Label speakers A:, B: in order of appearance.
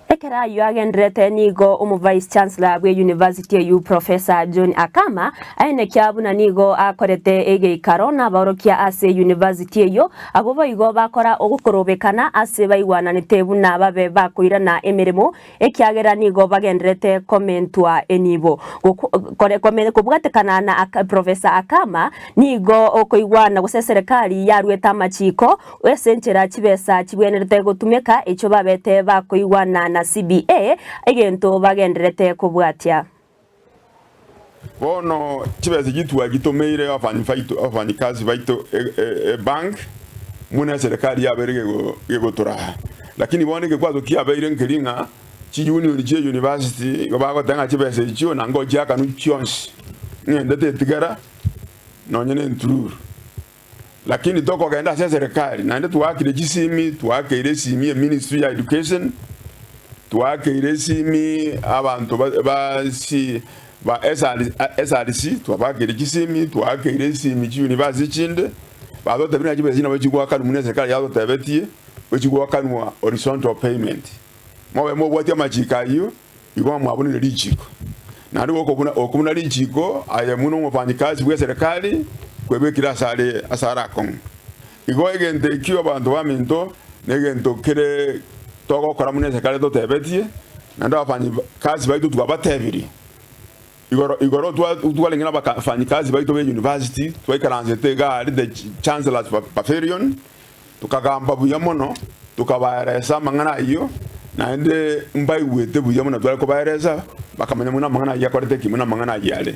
A: Ekera yuagendrete nigo Vice Chancellor bwe University yu Professor John Akama aine kyabuna nigo akorete egeikaro n'aborokia ase University yo abo boigo bakora ogukorobekana ase baigwana nitebuna babe bakoirana emirimo ekyagera nigo bagendrete komentwa enibo kore komene kubwatekana na Professor Akama nigo okoigwana guse serikali yarweta machiko wesenchera chibesa chibwenerete gutumeka echo babete bakoigwana na CBA egento bagenderete kubwatia
B: bono chibese gitwa gitomeire abanyikazi baito bank muna serikali yaberege gegotora lakini boneke kwazo kiabeire nkiringa chi union je university gobago tanga chibese chiyo nango jaka nu chionsi ndete tigara nonyene ntururu lakini toko kaenda serikali na ndio tuwakire jisimi tuwakire simi ministry ya education tuwakire simi abantu basi ba SRC tuwakire jisimi tuwakire simi chi university chinde bazo tabina jibezi na bachigwa kanu munese serikali yazo tabetie bachigwa kanu horizontal payment mwe bwati amachika iyo igwa mwabone lijiko na ndio okubuna lijiko aye muno mufanyikazi bwa serikali kwebekira sale asara kon igo egente ikiwa abantu baminto negento kire togo kora munese serikali to tebetie na ndio abanyikazi baito twabatebiri igoro twalengera abanyikazi baito be university twikaranzete gari the chancellor's pavilion tukagamba buyamono tukabaereza mangana iyo na ende mbai wete buyamono twaleko baereza bakamanya muna mangana yakorete kimuna mangana yale